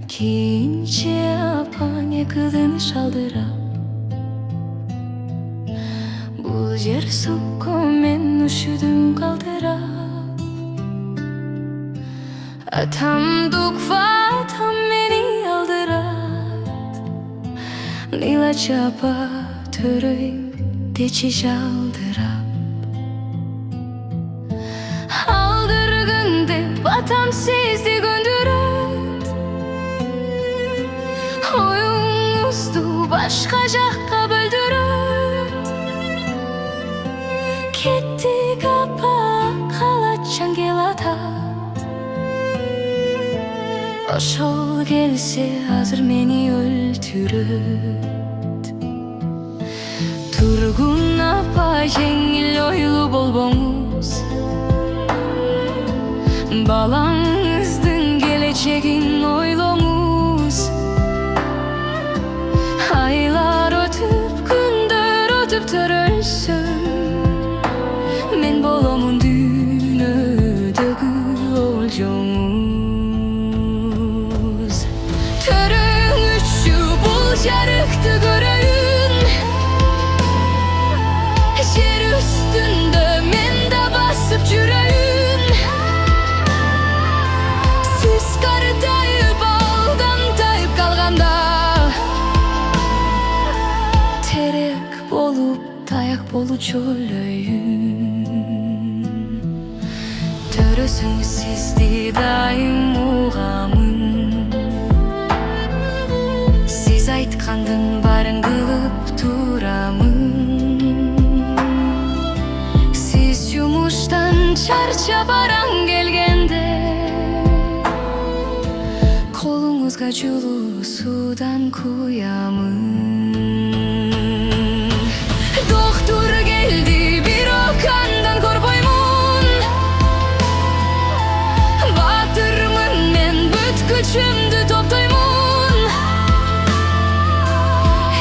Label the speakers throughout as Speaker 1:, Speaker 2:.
Speaker 1: Kiyince apane kılını şaldırap Bul yer soğuk men üşüdüm kaldırap Atam dukva atam beni aldırat Lila çapa töreyim teçi şaldırap Aldırgın dep atam sizdi göndürüt Oyunuzdu başka jakka böldürüt Ketti kapa kalatçan gel atat Oşol gelse hazır meni öldürüt Turgun apa jengil oylu bolboңuz Balаңыздың geleceğin oyloңuz Aylar ötüp günдөр ötüp törölsün Men bolomun dünödөгү oljoңуз Төрөңүччү бул жарыкты көрөйүн Жер үстүндө мен да басып жүрөйүн Сиз картайып алдан тайып калганда Терек болуп таяк болучу өлөйүн Төрөсөңүз сизди дайым угамын Сиз айткандын баарын кылып турамын Сиз жумуштан чарчап араң келгенде Колуңузга жулуу суудан куямын Доктор келди бирок андан корбоймун Батырмын мен бүт күчүмдү топтоймун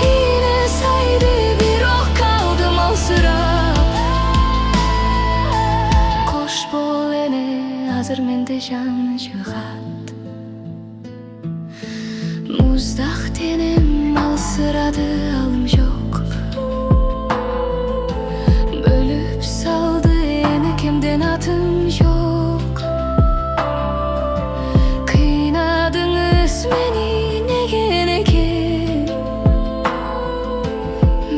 Speaker 1: Ийне сайды бирок калдым алсырап Кош бол эне азыр менде жан жыгат Муздак денем алсырады алым жок Бөлүп салды энекемден атым жок Кыйнадыңыз мени неге энекем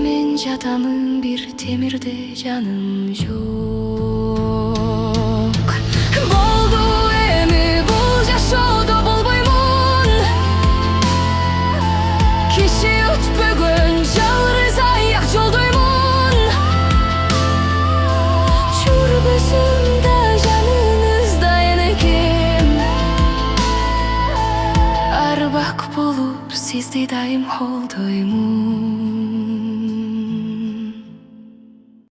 Speaker 1: Мен жатамын бир темирде жаным жок Болду эми бул жашоодо болбоймун Киши өтпөгөн жалгыз аяк жолдоймун Жүргүзүмдө жаныңызда энекем Арбак болуп сизди дайым колдоймун